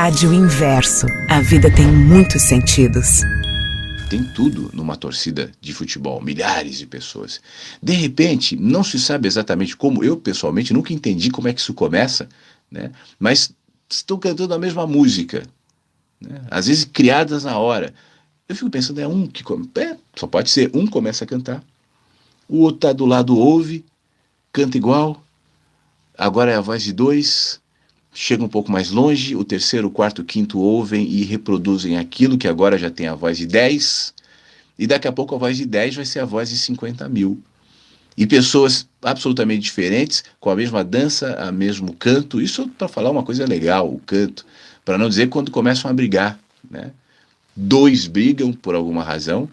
Rádio Inverso. A vida tem muitos sentidos. Tem tudo numa torcida de futebol, milhares de pessoas. De repente, não se sabe exatamente como, eu pessoalmente nunca entendi como é que isso começa, né? Mas estão cantando a mesma música, né? Às vezes criadas na hora. Eu fico pensando, só pode ser um começa a cantar, o outro está do lado, ouve, canta igual, agora é a voz de dois, chega um pouco mais longe, o terceiro, o quarto, o quinto ouvem e reproduzem aquilo que agora já tem a voz de 10, e daqui a pouco a voz de 10 vai ser a voz de 50 mil. E pessoas absolutamente diferentes, com a mesma dança, o mesmo canto. Isso para falar uma coisa legal, o canto, para não dizer quando começam a brigar, né? Dois brigam por alguma razão,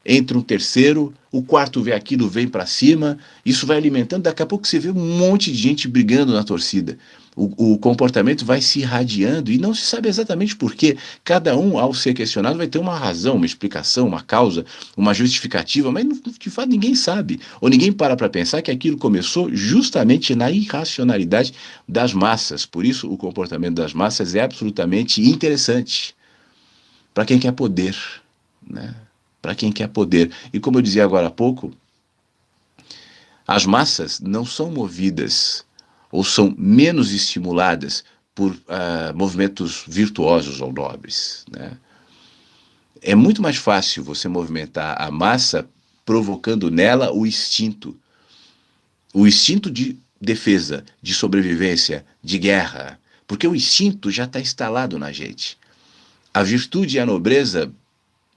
entra um terceiro, o quarto vê aquilo, vem para cima, isso vai alimentando, daqui a pouco você vê um monte de gente brigando na torcida. O comportamento vai se irradiando e não se sabe exatamente por quê. Cada um, ao ser questionado, vai ter uma razão, uma explicação, uma causa, uma justificativa, mas de fato ninguém sabe. Ou ninguém para pensar que aquilo começou justamente na irracionalidade das massas. Por isso, o comportamento das massas é absolutamente interessante para quem quer poder, né? Para quem quer poder. E como eu dizia agora há pouco, as massas não são movidas ou são menos estimuladas por movimentos virtuosos ou nobres, né? É muito mais fácil você movimentar a massa provocando nela o instinto de defesa, de sobrevivência, de guerra, porque o instinto já está instalado na gente. A virtude e a nobreza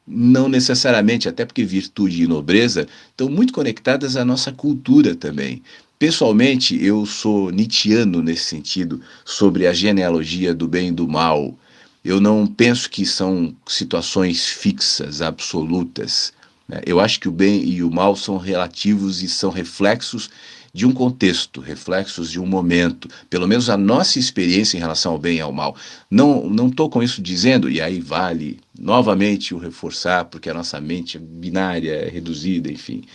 não necessariamente, até porque virtude e nobreza estão muito conectadas à nossa cultura também. Pessoalmente, eu sou nietzschiano nesse sentido, sobre a genealogia do bem e do mal. Eu não penso que são situações fixas, absolutas, né? Eu acho que o bem e o mal são relativos e são reflexos de um contexto, reflexos de um momento, pelo menos a nossa experiência em relação ao bem e ao mal. Não estou com isso dizendo, e aí vale novamente o reforçar, porque a nossa mente é binária, é reduzida, enfim.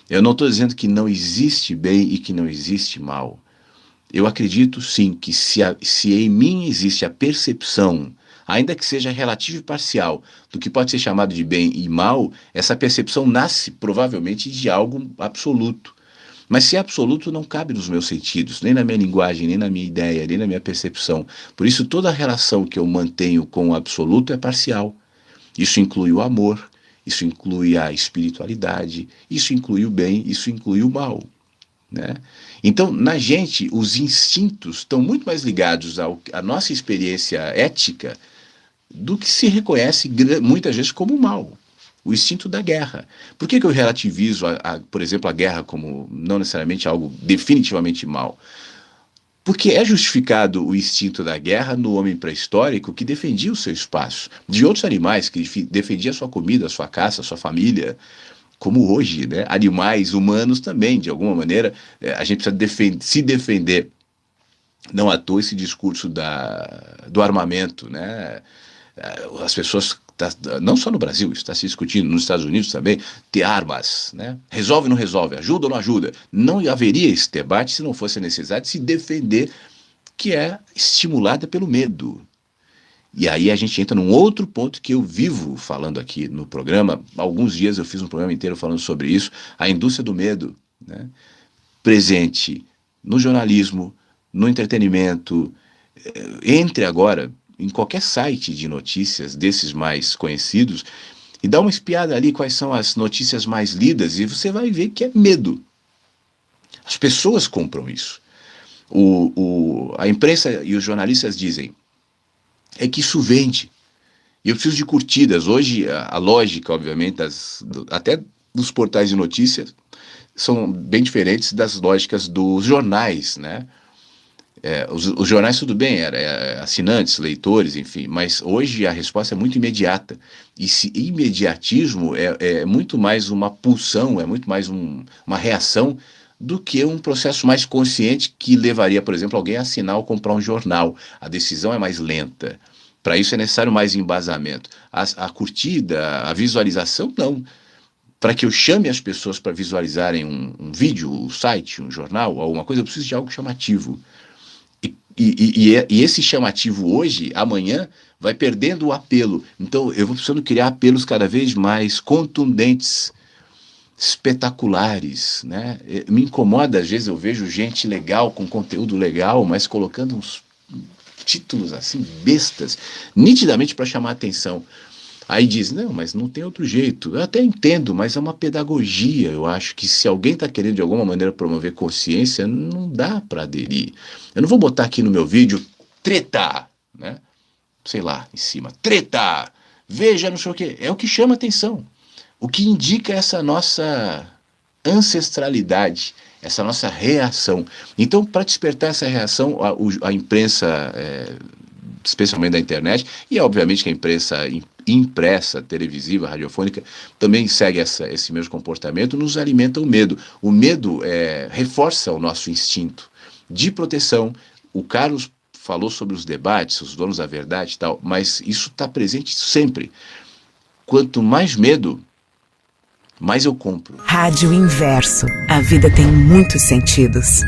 Eu não estou dizendo que não existe bem e que não existe mal. Eu acredito sim que se em mim existe a percepção, ainda que seja relativa e parcial, do que pode ser chamado de bem e mal, essa percepção nasce provavelmente de algo absoluto. Mas se é absoluto, não cabe nos meus sentidos, nem na minha linguagem, nem na minha ideia, nem na minha percepção. Por isso, toda a relação que eu mantenho com o absoluto é parcial. Isso inclui o amor, isso inclui a espiritualidade, isso inclui o bem, isso inclui o mal, né? Então, na gente, os instintos estão muito mais ligados à nossa experiência ética do que se reconhece muitas vezes como mal. O instinto da guerra. Por que eu relativizo, por exemplo, a guerra como não necessariamente algo definitivamente mal? Porque é justificado o instinto da guerra no homem pré-histórico que defendia o seu espaço, de outros animais que defendia a sua comida, a sua caça, a sua família, como hoje, né? Animais humanos também, de alguma maneira, a gente precisa se defender. Não à toa esse discurso do armamento, né? As pessoas, não só no Brasil, isso está se discutindo nos Estados Unidos também, ter armas, né? Resolve ou não resolve, ajuda ou não ajuda? Não haveria esse debate se não fosse a necessidade de se defender, que é estimulada pelo medo. E aí a gente entra num outro ponto que eu vivo falando aqui no programa. Alguns dias eu fiz um programa inteiro falando sobre isso, a indústria do medo, né? Presente no jornalismo, no entretenimento, entre agora em qualquer site de notícias desses mais conhecidos e dá uma espiada ali quais são as notícias mais lidas e você vai ver que é medo. As pessoas compram isso. A imprensa e os jornalistas dizem é que isso vende. E eu preciso de curtidas. Hoje a lógica, obviamente, até dos portais de notícias são bem diferentes das lógicas dos jornais, né? Os jornais tudo bem, assinantes, leitores, enfim, mas hoje a resposta é muito imediata. E esse imediatismo é muito mais uma pulsão, é muito mais uma reação do que um processo mais consciente que levaria, por exemplo, alguém a assinar ou comprar um jornal. A decisão é mais lenta. Para isso é necessário mais embasamento. A curtida, a visualização, não. Para que eu chame as pessoas para visualizarem um vídeo, um site, um jornal, alguma coisa, eu preciso de algo chamativo. E E esse chamativo hoje, amanhã, vai perdendo o apelo. Então, eu vou precisando criar apelos cada vez mais contundentes, espetaculares, né? Me incomoda, às vezes eu vejo gente legal, com conteúdo legal, mas colocando uns títulos assim, bestas, nitidamente para chamar atenção. Aí diz, não, mas não tem outro jeito. Eu até entendo, mas é uma pedagogia. Eu acho que se alguém está querendo de alguma maneira promover consciência, não dá para aderir. Eu não vou botar aqui no meu vídeo treta, né? Sei lá, em cima, treta, veja, não sei o quê. É o que chama atenção. O que indica essa nossa ancestralidade, essa nossa reação. Então, para despertar essa reação, a imprensa, especialmente da internet, e obviamente que a imprensa impressa, televisiva, radiofônica, também segue esse mesmo comportamento, nos alimenta o medo. O medo reforça o nosso instinto de proteção. O Carlos falou sobre os debates, os donos da verdade e tal, mas isso está presente sempre. Quanto mais medo, mais eu compro. Rádio Inverso. A vida tem muitos sentidos.